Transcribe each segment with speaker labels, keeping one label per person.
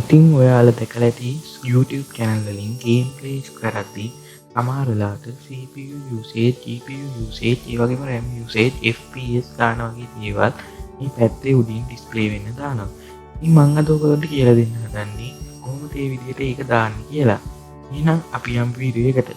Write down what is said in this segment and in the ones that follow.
Speaker 1: ඉතින් ඔයාලා දැකලා ඇති YouTube channel වලින් game plays කරද්දී සමහර වෙලාවට CPU usage, GPU usage, ඒ වගේම RAM usage, FPS දාන වගේ දේවල් මේ පැත්තේ උඩින් display වෙන්න දානවා. ඉතින් මම අද ඔයගොල්ලන්ට කියලා දෙන්න හදන්නේ කොහොමද මේ විදිහට ඒක දාන්නේ කියලා. එහෙනම් අපි යමු වීඩියෝ එකට.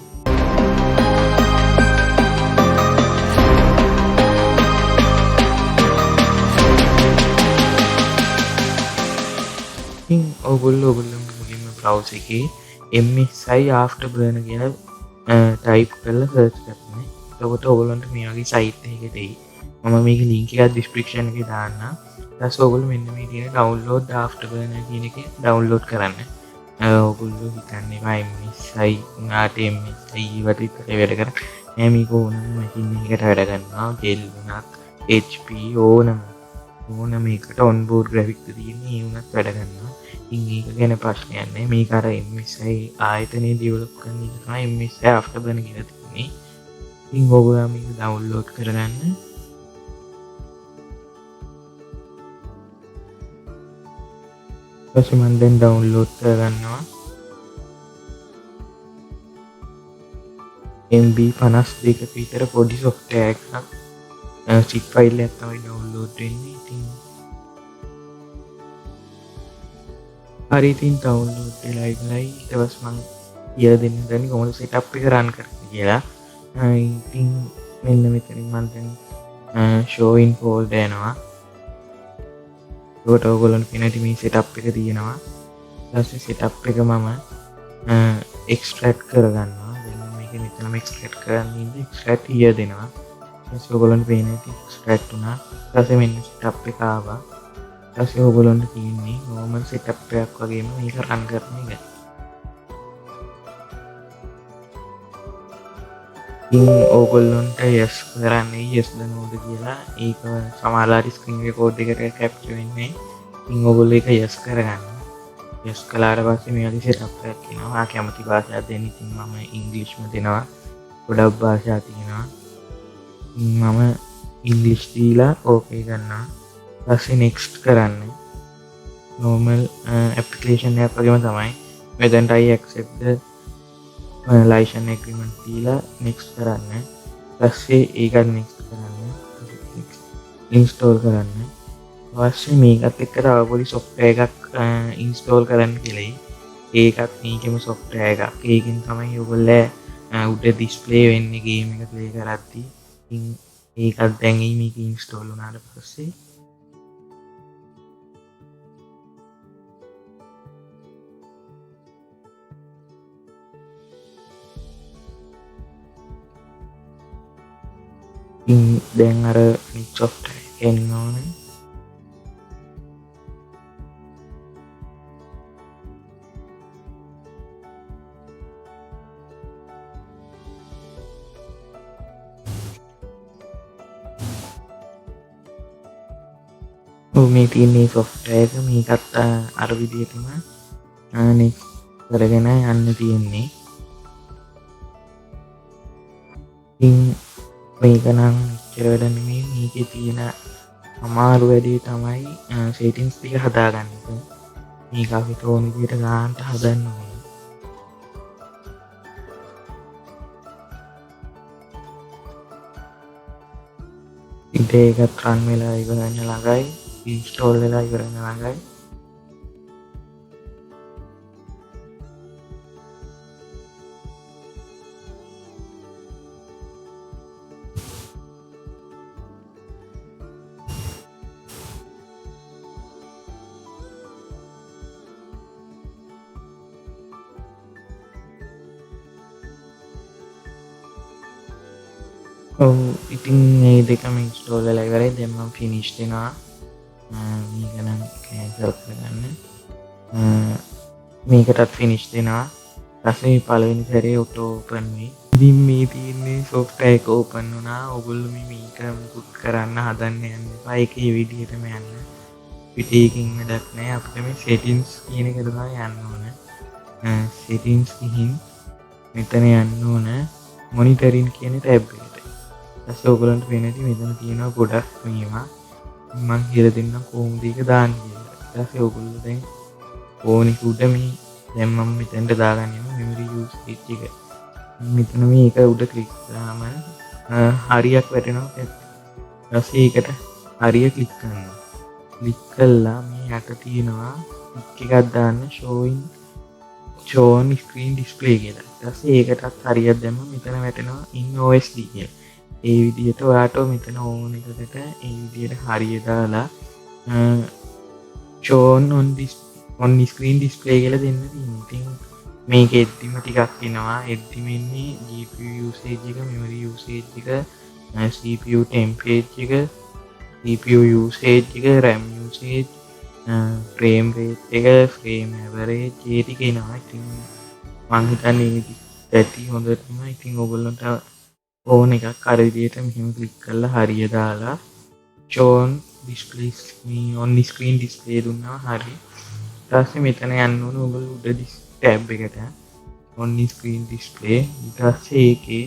Speaker 1: ඉතින් ඔයගොල්ලෝ මුලින්ම browser එකේ MSI AFTERBURNER කියලා ටයිප් කරලා සර්ච් කරන්න. එතකොට ඔයගොල්ලන්ට මේ වගේ සයිට් එකකට එයි. මම මේක ලින්ක් එකක් description එකේ දාන්නම්. ඊට පස්සේ ඔයගොල්ලෝ මෙන්න මේ තියෙන download AFTERBURNER කියන එක download කරන්න. ඔයගොල්ලෝ හිතන්නේ MSI උනාට MSI වට විතරයි වැඩ කරන්නේ. නෑ මේක ඕනම machine එකකට වැඩ කරනවා. Dell වුණත් HP ඕනම එකට onboard graphics තියෙන ඒ වුණත් වැඩ කරනවා. ඉතින් ඒක ගැන ප්‍රශ්නයක් නෑ. මේක අර MSI ආයතනයේ develop කරන එක තමයි MSI AFTERBURNER කියලා තියෙන්නේ. ඉතින් ඔයගොල්ලෝ මේක download කරගන්න. ඊපස්සේ මම දැන් download කරගන්නවා. MB 52ක විතර පොඩි software එකක්. zip file එකක් තමයි download වෙන්නේ. ඉතින් හරි ඉතින් download වෙලා ඉවරයි. ඊට පස්සේ මම කියලා දෙන්න දැන් කොහොමද setup එක run කරන්නේ කියලා. ඉතින් මෙන්න මෙතනින් මම දැන් show in folder යනවා. ඒකට ඔයගොල්ලන්ට පේනවා මේ setup එක තියෙනවා. ඊට පස්සේ setup එක මම extract කරගන්නවා. දැන් මේක මෙතනම extract කරන්න ඉන්නේ extract here දෙනවා. ඊට ඔයගොල්ලන්ට පේනවා extract වුණා. ඊට පස්සේ මෙන්න setup එක ආවා. ඊට පස්සේ ඔයගොල්ලන්ට තියෙන්නේ normal setup එකක් වගේම මේක run කරන එක. ඉතින් ඕගොල්ලොන්ට yes කරන්නේ yes දනෝද කියලා ඒක සමහරවිට screen record එකට capture වෙන්නේ. ඉතින් ඕගොල්ලෝ ඒක yes කරගන්න. yes කළාට පස්සේ මේ වගේ setup එකක් එනවා. කැමති භාෂාවක් දෙන්න. ඉතින් මම ඉංග්‍රීසිම දෙනවා. ගොඩක් භාෂා තියෙනවා. මම ඉංග්‍රීසි දීලා okay කරනවා. ඊපස්සේ next කරන්න. normal application එකක් වගේම තමයි. මෙතනට I accept the license agreement දීලා next කරන්න. ඊපස්සේ ඒකත් next කරන්න. install කරන්න. ඊපස්සේ මේකත් එක්ක තව පොඩි software එකක් install කරන්න කියලායි. ඒකත් මේකෙම software එකක්. ඒකෙන් තමයි ඔයගොල්ලෝ උඩ display වෙන්නේ game එක play කරද්දී. ඉතින් ඒකත් දැන් මේක install වුණාට පස්සේ දැන් අර software එක එන්න ඕනේ. මේ තියෙන software එක මේකත් අර විදිහටම next කරගෙන යන්න තියෙන්නේ. ඉතින් මේක නම් ඉච්චර වැඩ නෙමෙයි. මේකේ තියෙන අමාරු වැඩේ තමයි settings ටික හදාගන්න එක. මේක අපිට ඕන විදිහට ගන්න හදන්න ඕනේ. ඉතින් ඒකත් run වෙලා ඉවරන්න ළඟයි. install වෙලා ඉවරන්න ළඟයි. ඉතින් මේ දෙකම install වෙලා ඉවරයි. දැන් මම finish දෙනවා. මේක නම් cancel කරගන්න. මේකටත් finish දෙනවා. ඊපස්සේ පළවෙනි සැරේ auto open වෙයි. ඉතින් මේ තියෙන්නේ software එක open වුණා. ඔයගොල්ලෝ මේක මුකුත් කරන්න හදන්න යන්න එපා. ඒකේ විදිහටම යන්න. පිටේකින් වැඩක් නැහැ. අපිට මේ settings කියන එක තමයි යන්න ඕන. settings ගිහින් මෙතන යන්න ඕන monitoring කියන tab එකට. ඊපස්සේ ඔයගොල්ලන්ට පේනවා මෙතන තියෙනවා ගොඩක් මේවා. මම කියලා දෙන්නම් කොහොමද ඒක දාන්නේ කියලා. ඊට පස්සේ ඔයගොල්ලෝ දැන් ෆෝන් එක උඩ මේ දැන් මම මෙතනට දාගන්න යනවා memory usage එක. මෙතන මේක උඩ ක්ලික් කරාම හරියක් වැටෙනවා. ඊට පස්සේ ඒකට හරිය ක්ලික් කරනවා. ක්ලික් කළා මේ යට තියෙනවා ටික එකක් දාන්න show on screen display කියලා. ඊට පස්සේ ඒකටත් හරියක් දැම්මම මෙතන වැටෙනවා in OSD කියලා. ඒ විදිහට ඔයාට මෙතන ඕන එකකට ඒ විදිහට හරිය දාලා show on screen display කියලා දෙන්න තියෙනවා. ඉතින් මේක එද්දිම ටිකක් එනවා. එද්දිම ඉන්නේ GPU usage එක, memory usage එක, CPU temperature එක, CPU usage එක, RAM usage, frame rate එක, frame average ඒ ටික එනවා. ඉතින් මං හිතන්නේ මේක ඇති හොඳටම. ඉතින් ඔයගොල්ලන්ට ඕන එකක් අර විදිහට මෙහෙම ක්ලික් කරලා හරිය දාලා show on display on screen display දුන්නා හරි. ඊට පස්සේ මෙතන යන්න ඕන ඔයගොල්ලෝ උඩ ටැබ් එකට on screen display. ඊට පස්සේ ඒකේ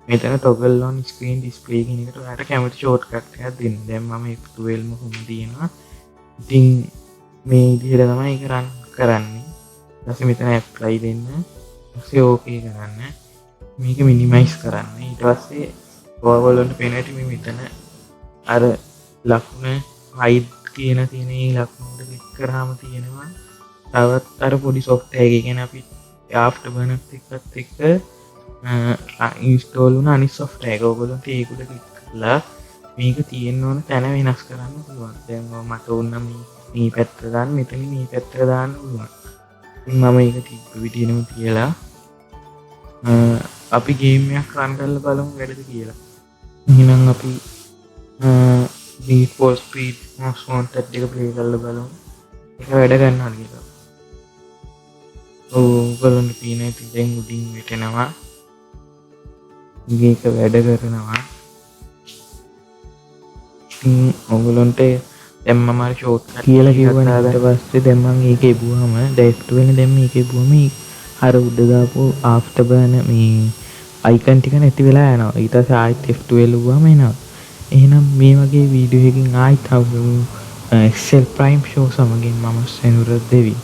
Speaker 1: මෙතන toggle on screen display කියන එකට ඔයාලට කැමති shortcut එකක් දෙන්න. දැන් මම F12 ම හොම දිනනවා. ඉතින් මේ විදිහට තමයි ඒක run කරන්නේ. ඊට පස්සේ මෙතන apply දෙන්න. ඊට පස්සේ okay කරන්න. මේක minimize කරන්න. ඊට පස්සේ ඔයගොල්ලන්ට පේනවා මේ මෙතන අර ලකුණ hide කියන තියෙන ලකුණට ක්ලික් කරාම තියෙනවා තවත් අර පොඩි software එකක් ගැන අපි afterburner එකත් එක්ක install වුණ අනිත් software එක ඔයගොල්ලන්ට ඒක උඩ ක්ලික් කරලා මේක තියෙන්න ඕන තැන වෙනස් කරන්න පුළුවන්. දැන් මට ඕන නම් මේ පැත්තට දාන්න, මෙතන මේ පැත්තට දාන්න පුළුවන්. ඉතින් මම ඒක තිබ්බ විදිහටම තියලා අපි ගේම් එකක් රන් කරලා බලමු වැඩද කියලා. එහෙනම් අපි Need for Speed Most Wanted එක ප්ලේ කරලා බලමු. ඒක වැඩ ගන්නවද කියලා. ඔයගොල්ලන්ට පේන ඉතින් දැන් උඩින් වැටෙනවා. මේක වැඩ කරනවා. ඔයගොල්ලන්ට දැන් මම අර shortcut කියලා කිව්වනේ. ඊට පස්සේ දැන් මම ඒක එබුවාම F12 දැන් මේක එබුවාම අර උඩ දාපු afterburner මේ icon ටික නැති වෙලා යනවා. ඊට පස්සේ ආයෙත් F12 වුවාම එනවා. එහෙනම් මේ වගේ වීඩියෝ එකකින් ආයෙත් හම්බෙමු. Excel Prime Show සමගින් මම සෙනුර දෙවි.